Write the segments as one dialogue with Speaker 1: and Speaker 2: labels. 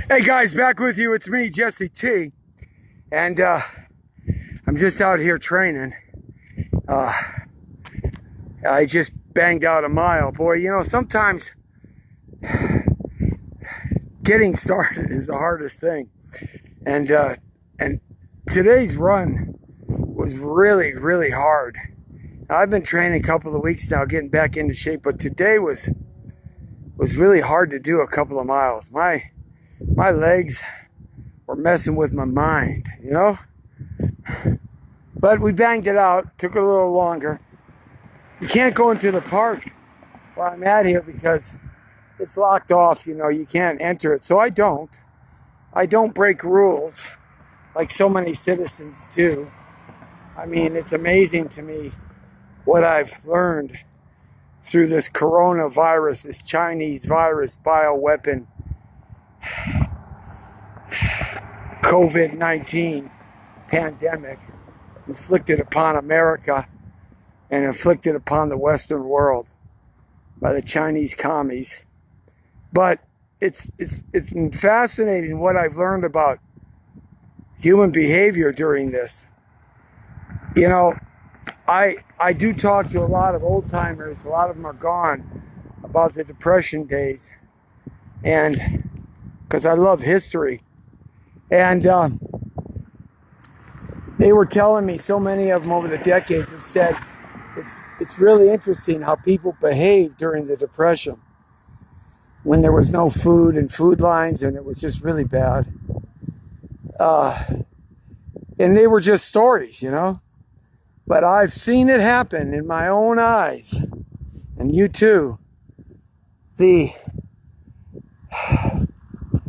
Speaker 1: Hey guys, back with you. It's me, Jesse T. And I'm just out here training. I just banged out a mile. Boy, you know, sometimes getting started is the hardest thing. And today's run was really hard. I've been training a couple of weeks now, getting back into shape, but today was really hard to do a couple of miles. My legs were messing with my mind, you know? But we banged it out, took it a little longer. You can't go into the park where I'm at here because it's locked off, you know, you can't enter it. So I don't break rules like so many citizens do. I mean, it's amazing to me what I've learned through this coronavirus, this Chinese virus bioweapon, COVID-19 pandemic inflicted upon America and inflicted upon the Western world by the Chinese commies. But it's been fascinating what I've learned about human behavior during this. You know, I do talk to a lot of old timers, a lot of them are gone, about the Depression days, and because I love history. And they were telling me, so many of them over the decades have said, it's really interesting how people behaved during the Depression when there was no food and food lines and it was just really bad. And they were just stories, you know. But I've seen it happen in my own eyes, and you too. The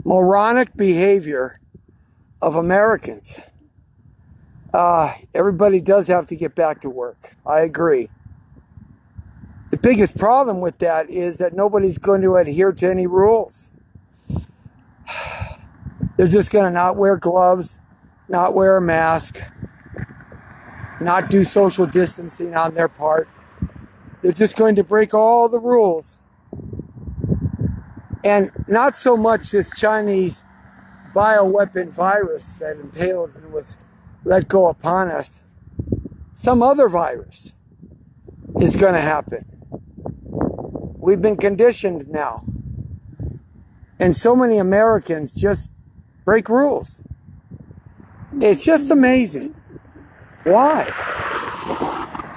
Speaker 1: moronic behavior of Americans. Everybody does have to get back to work. I agree. The biggest problem with that is that nobody's going to adhere to any rules. They're just going to not wear gloves, not wear a mask, not do social distancing on their part. They're just going to break all the rules. And not so much this Chinese bioweapon virus that impaled and was let go upon us. Some other virus is going to happen. We've been conditioned now. And so many Americans just break rules. It's just amazing. Why?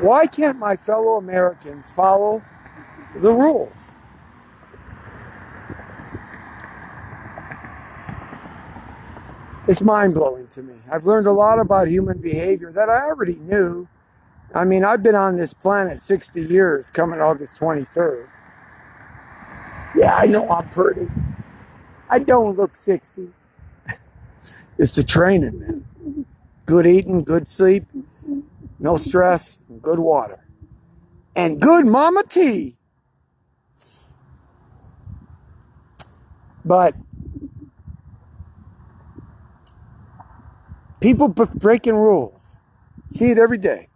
Speaker 1: Why can't my fellow Americans follow the rules? It's mind-blowing to me. I've learned a lot about human behavior that I already knew. I mean, I've been on this planet 60 years, coming August 23rd. Yeah, I know I'm pretty. I don't look 60. It's the training, man. Good eating, good sleep, no stress, and good water. And good mama tea. But people breaking rules. See it every day.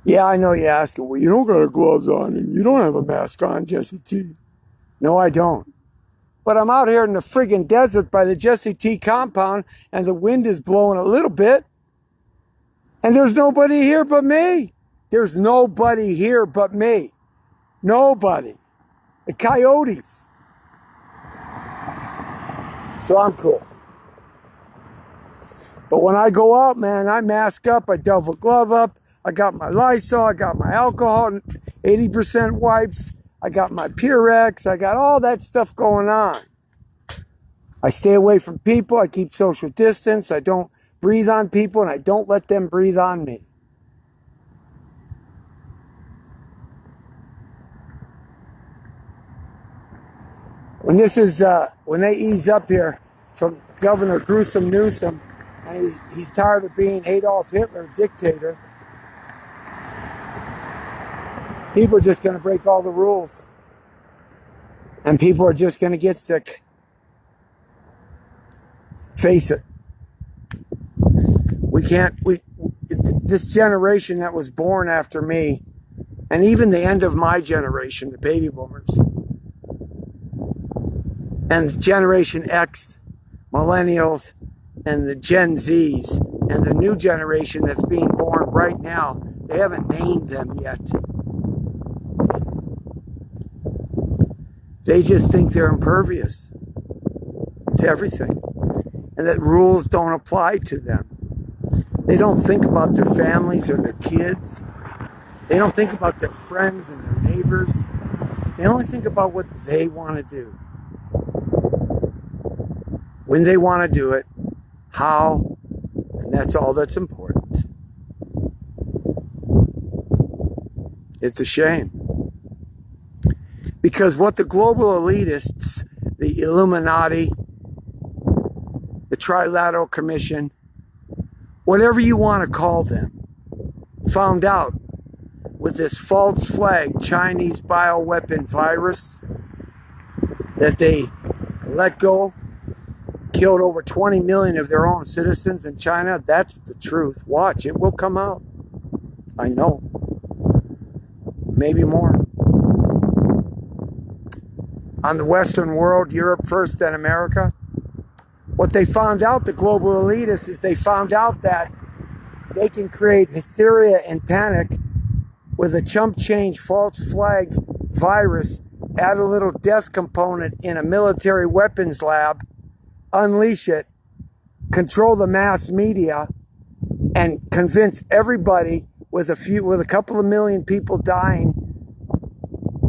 Speaker 1: Yeah, I know you're asking, well, you don't got gloves on and you don't have a mask on, Jesse T. No, I don't. But I'm out here in the friggin' desert by the Jesse T compound and the wind is blowing a little bit. And there's nobody here but me. There's nobody here but me. Nobody. The coyotes. So I'm cool. But when I go out, man, I mask up, I double glove up, I got my Lysol, I got my alcohol, 80% wipes, I got my Purex, I got all that stuff going on. I stay away from people, I keep social distance, I don't breathe on people, and I don't let them breathe on me. When they ease up here from Governor Gruesome Newsom, and he's tired of being Adolf Hitler, dictator, people are just going to break all the rules. And people are just going to get sick. Face it. This generation that was born after me, and even the end of my generation, the baby boomers, and Generation X, millennials, and the Gen Zs, and the new generation that's being born right now, they haven't named them yet. They just think they're impervious to everything, and that rules don't apply to them. They don't think about their families or their kids. They don't think about their friends and their neighbors. They only think about what they want to do. When they want to do it, how, and that's all that's important. It's a shame. Because what the global elitists, the Illuminati, the Trilateral Commission, whatever you want to call them, found out with this false flag Chinese bioweapon virus that they let go, killed over 20 million of their own citizens in China. That's the truth. Watch, it will come out. I know. Maybe more. On the Western world, Europe first, then America. What they found out, the global elitists, is they found out that they can create hysteria and panic with a chump change false flag virus, add a little death component in a military weapons lab, unleash it, control the mass media, and convince everybody with a couple of million people dying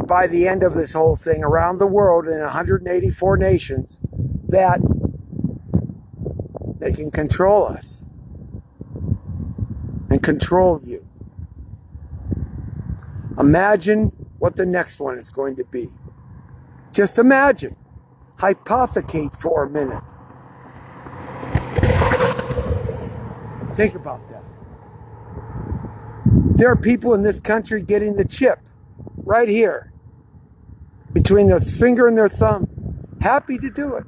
Speaker 1: by the end of this whole thing around the world in 184 nations that they can control us and control you. Imagine what the next one is going to be. Just imagine. Hypothecate for a minute. Think about that. There are people in this country getting the chip right here between their finger and their thumb. Happy to do it.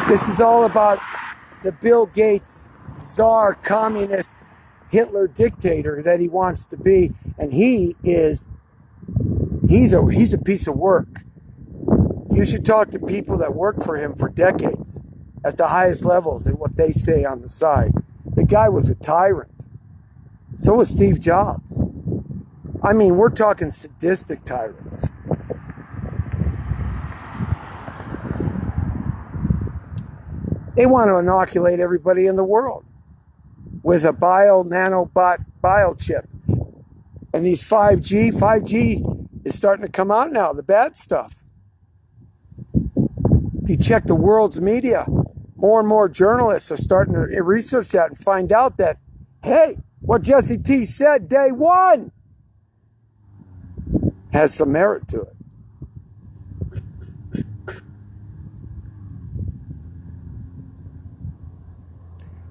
Speaker 1: This is all about the Bill Gates czar, communist, Hitler dictator that he wants to be, and he's a piece of work. You should talk to people that work for him for decades at the highest levels and what they say on the side. The guy was a tyrant. So was Steve Jobs. I mean, we're talking sadistic tyrants. They want to inoculate everybody in the world with a nanobot biochip. And these 5G is starting to come out now, the bad stuff. If you check the world's media, more and more journalists are starting to research that and find out that, hey, what Jesse T said day one has some merit to it.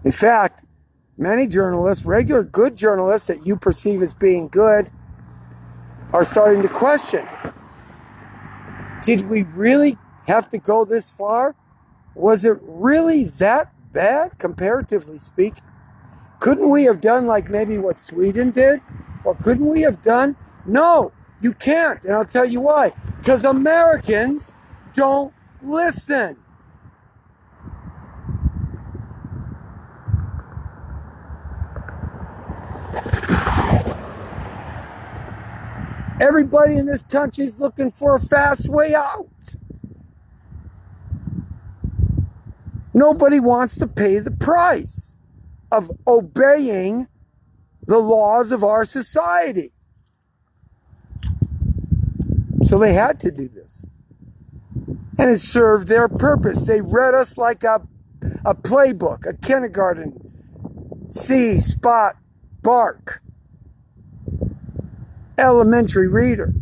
Speaker 1: In fact, many journalists, regular good journalists that you perceive as being good, are starting to question, did we really have to go this far? Was it really that bad, comparatively speaking? Couldn't we have done like maybe what Sweden did? Or couldn't we have done? No, you can't. And I'll tell you why. Because Americans don't listen. Everybody in this country is looking for a fast way out. Nobody wants to pay the price of obeying the laws of our society. So they had to do this. And it served their purpose. They read us like a playbook, a kindergarten, see, spot, bark, elementary reader.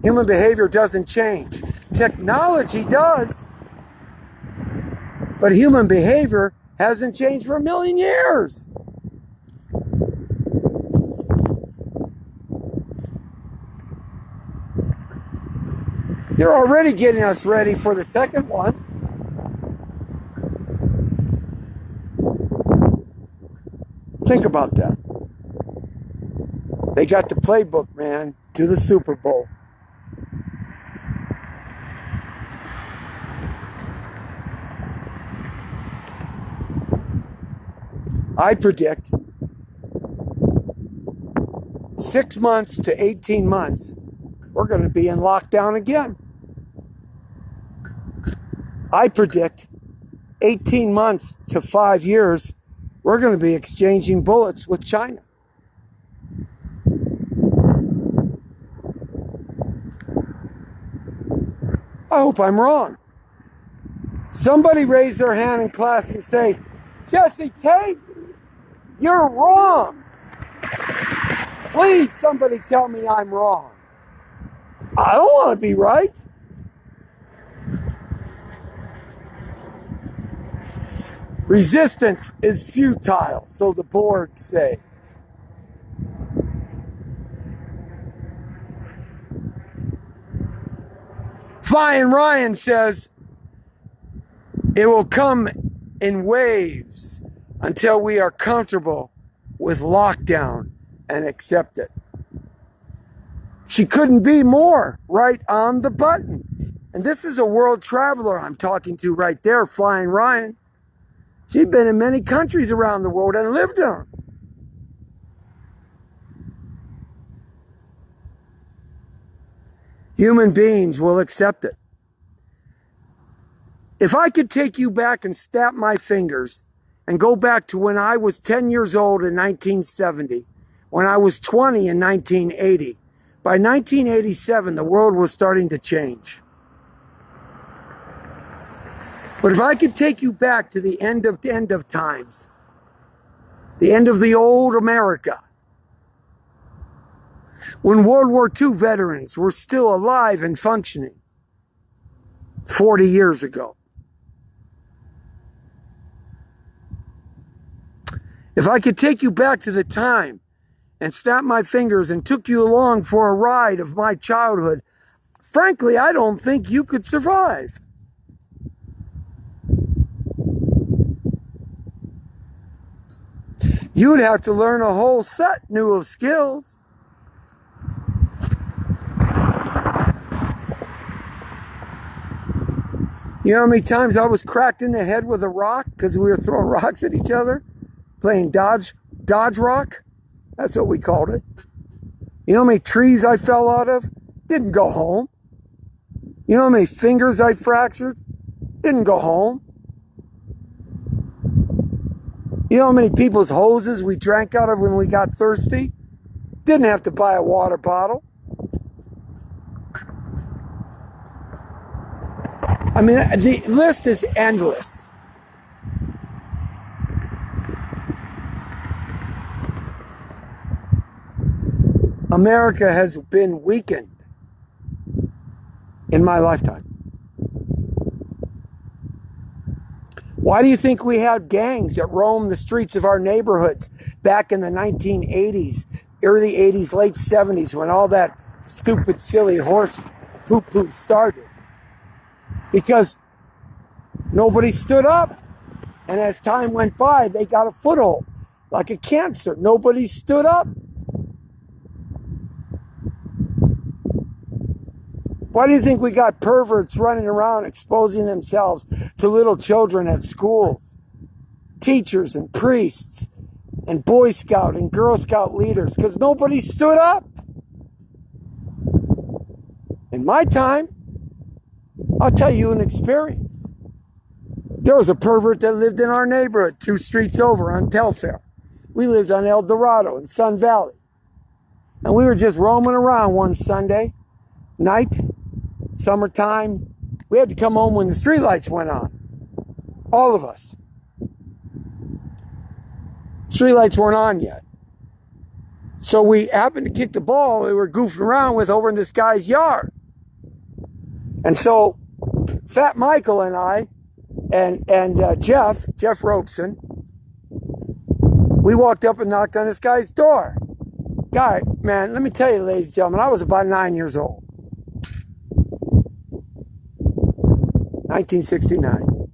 Speaker 1: Human behavior doesn't change. Technology does. But human behavior hasn't changed for 1,000,000 years. They're already getting us ready for the second one. Think about that. They got the playbook, man, to the Super Bowl. I predict 6 months to 18 months, we're going to be in lockdown again. I predict 18 months to 5 years, we're going to be exchanging bullets with China. I hope I'm wrong. Somebody raise their hand in class and say, Jesse Tate, you're wrong. Please, somebody tell me I'm wrong. I don't want to be right. Resistance is futile, so the Borg say. Flying Ryan says, it will come in waves until we are comfortable with lockdown and accept it. She couldn't be more right on the button. And this is a world traveler I'm talking to right there, Flying Ryan. She's been in many countries around the world and lived in them. Human beings will accept it. If I could take you back and snap my fingers and go back to when I was 10 years old in 1970, when I was 20 in 1980, by 1987, the world was starting to change. But if I could take you back to the end of times, the end of the old America, when World War II veterans were still alive and functioning 40 years ago. If I could take you back to the time and snap my fingers and took you along for a ride of my childhood, frankly, I don't think you could survive. You'd have to learn a whole set new of skills. You know how many times I was cracked in the head with a rock because we were throwing rocks at each other? Playing Dodge rock? That's what we called it. You know how many trees I fell out of? Didn't go home. You know how many fingers I fractured? Didn't go home. You know how many people's hoses we drank out of when we got thirsty? Didn't have to buy a water bottle. I mean, the list is endless. America has been weakened in my lifetime. Why do you think we had gangs that roamed the streets of our neighborhoods back in the 1980s, early 80s, late 70s, when all that stupid, silly horse poop started? Because nobody stood up. And as time went by, they got a foothold, like a cancer. Nobody stood up. Why do you think we got perverts running around exposing themselves to little children at schools? Teachers and priests and Boy Scout and Girl Scout leaders, because nobody stood up. In my time, I'll tell you an experience. There was a pervert that lived in our neighborhood 2 streets over on Telfair. We lived on El Dorado in Sun Valley. And we were just roaming around one Sunday night, summertime. We had to come home when the streetlights went on. All of us. Streetlights weren't on yet. So we happened to kick the ball we were goofing around with over in this guy's yard. And so Fat Michael and I and Jeff Robeson, we walked up and knocked on this guy's door. Guy, man, let me tell you, ladies and gentlemen, I was about 9 years old. 1969.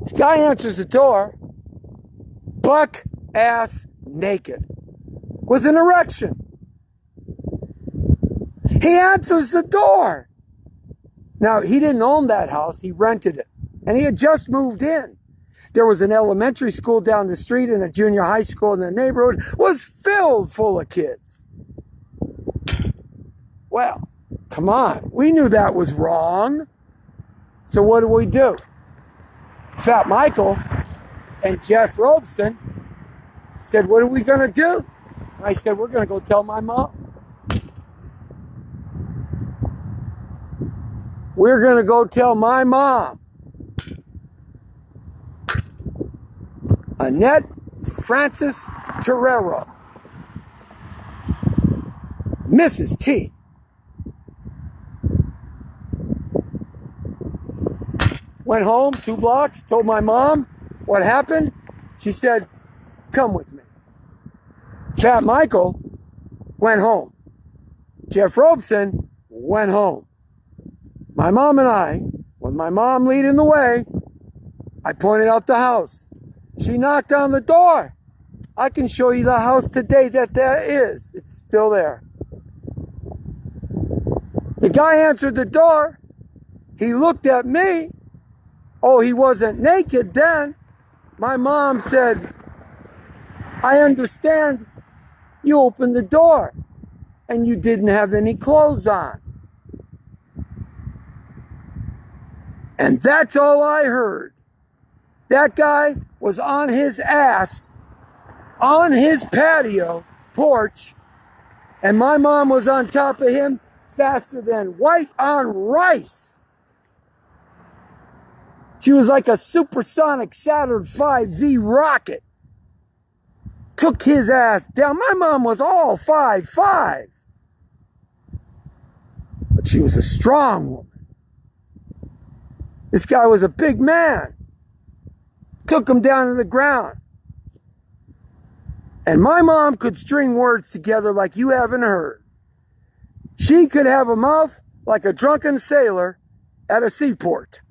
Speaker 1: This guy answers the door, buck ass naked, with an erection. He answers the door. Now, he didn't own that house, he rented it. And he had just moved in. There was an elementary school down the street and a junior high school in the neighborhood was filled full of kids. Well, come on. We knew that was wrong. So what do? Fat Michael and Jeff Robeson said, what are we going to do? And I said, we're going to go tell my mom. We're going to go tell my mom. Annette Francis Terrero. Mrs. T. Went home 2 blocks, told my mom what happened. She said, come with me. Fat Michael went home. Jeff Robeson went home. My mom and I, with my mom leading the way, I pointed out the house. She knocked on the door. I can show you the house today that is. It's still there. The guy answered the door. He looked at me. Oh, he wasn't naked then. My mom said, I understand you opened the door and you didn't have any clothes on. And that's all I heard. That guy was on his ass, on his patio porch, and my mom was on top of him faster than white on rice. She was like a supersonic Saturn V rocket. Took his ass down. My mom was all 5'5". But she was a strong woman. This guy was a big man. Took him down to the ground. And my mom could string words together like you haven't heard. She could have a mouth like a drunken sailor at a seaport.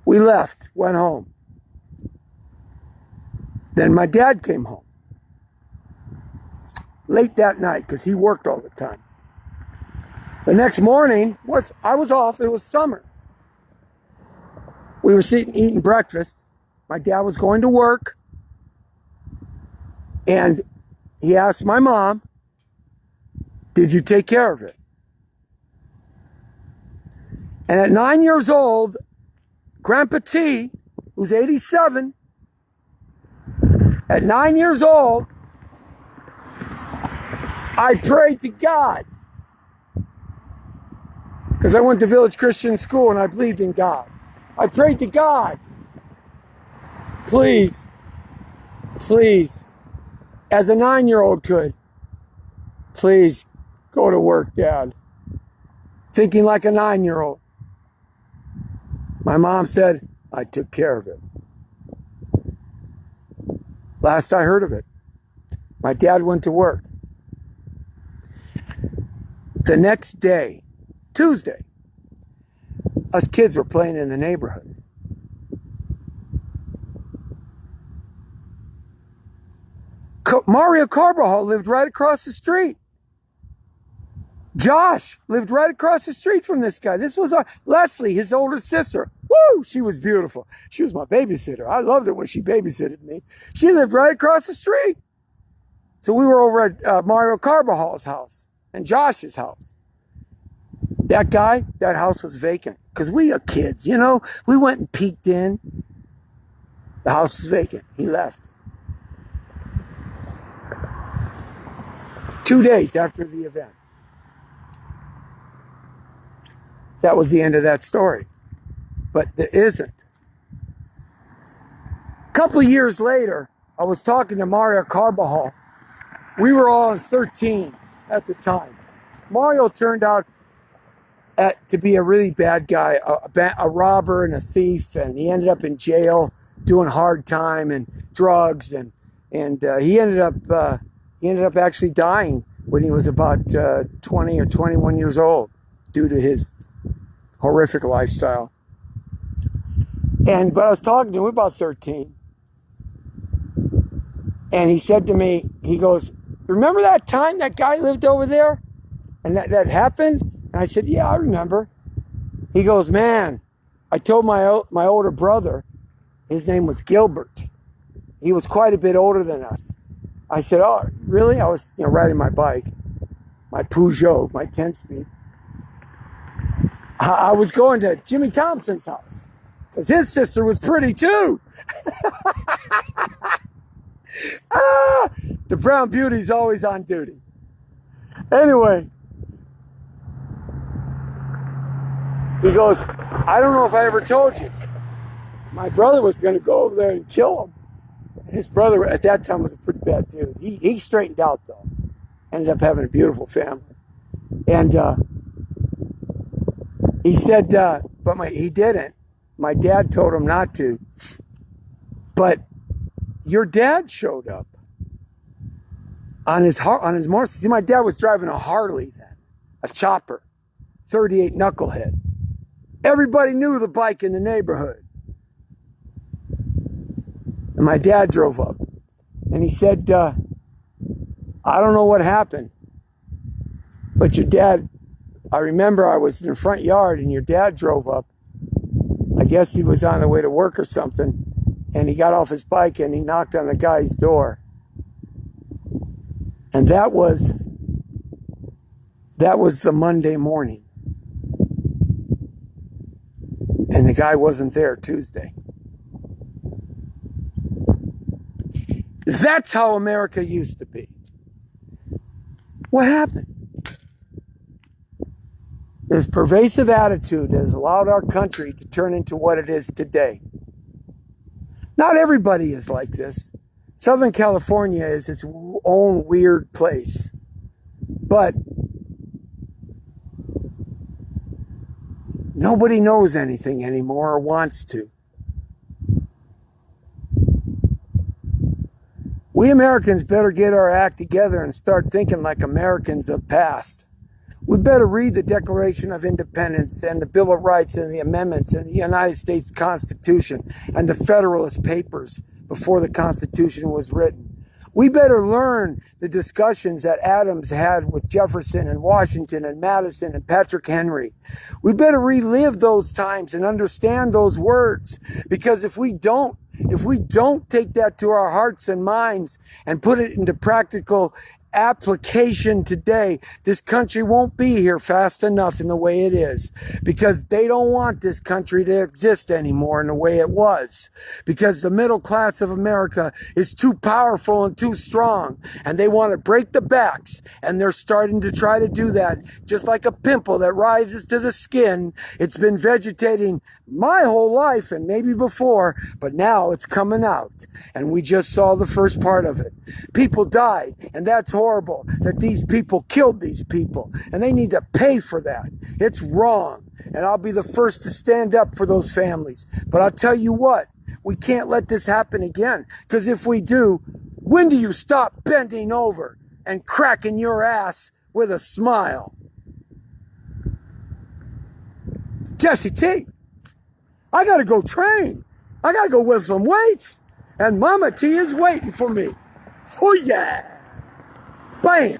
Speaker 1: We left, went home. Then my dad came home. Late that night, because he worked all the time. The next morning, I was off, it was summer. We were eating breakfast. My dad was going to work. And he asked my mom, did you take care of it? And at 9 years old, Grandpa T, who's 87, at 9 years old, I prayed to God. Because I went to Village Christian School and I believed in God. I prayed to God. Please, please, as a 9-year-old could, please go to work, Dad. Thinking like a 9-year-old. My mom said, I took care of it. Last I heard of it, my dad went to work. The next day, Tuesday, us kids were playing in the neighborhood. Mario Carbajal lived right across the street. Josh lived right across the street from this guy. This was Leslie, his older sister. Woo! She was beautiful. She was my babysitter. I loved it when she babysitted me. She lived right across the street. So we were over at Mario Carbajal's house and Josh's house. That guy, that house was vacant. Because we are kids, you know. We went and peeked in. The house was vacant. He left. 2 days after the event. That was the end of that story. But there isn't. A couple of years later, I was talking to Mario Carbajal. We were all 13 at the time. Mario turned out to be a really bad guy, a robber and a thief, and he ended up in jail doing hard time and drugs, and he ended up actually dying when he was about 20 or 21 years old due to his horrific lifestyle. But I was talking to him, we were about 13. And he said to me, he goes, remember that time that guy lived over there? And that happened? And And I said, yeah, I remember. He goes, man, I told my older brother, his name was Gilbert. He was quite a bit older than us. I said, oh, really? I was riding my bike, my Peugeot, my 10-speed. I was going to Jimmy Thompson's house because his sister was pretty too. The brown beauty's always on duty. Anyway, he goes, I don't know if I ever told you. My brother was going to go over there and kill him. His brother at that time was a pretty bad dude. He straightened out though. Ended up having a beautiful family. And he said, but he didn't. My dad told him not to. But your dad showed up on his motorcycle. See, my dad was driving a Harley then, a chopper, 38 knucklehead. Everybody knew the bike in the neighborhood. And my dad drove up. And he said, I don't know what happened, but your dad, I remember I was in the front yard and your dad drove up. I guess he was on the way to work or something. And he got off his bike and he knocked on the guy's door. And that was the Monday morning. And the guy wasn't there Tuesday. That's how America used to be. What happened? This pervasive attitude that has allowed our country to turn into what it is today. Not everybody is like this. Southern California is its own weird place. But nobody knows anything anymore or wants to. We Americans better get our act together and start thinking like Americans of past. We better read the Declaration of Independence and the Bill of Rights and the amendments and the United States Constitution and the Federalist Papers before the Constitution was written. We better learn the discussions that Adams had with Jefferson and Washington and Madison and Patrick Henry. We better relive those times and understand those words, because if we don't take that to our hearts and minds and put it into practical application today, this country won't be here fast enough in the way it is, because they don't want this country to exist anymore in the way it was, because the middle class of America is too powerful and too strong, and they want to break the backs, and they're starting to try to do that. Just like a pimple that rises to the skin, it's been vegetating my whole life and maybe before, but now it's coming out, and we just saw the first part of it. People died, and that's horrible that these people killed these people, and they need to pay for that. It's wrong, and I'll be the first to stand up for those families. But I'll tell you what, we can't let this happen again, because if we do, when do you stop bending over and cracking your ass with a smile? Jesse T, I gotta go train. I gotta go lift some weights, and Mama T is waiting for me. Oh yeah! Bam!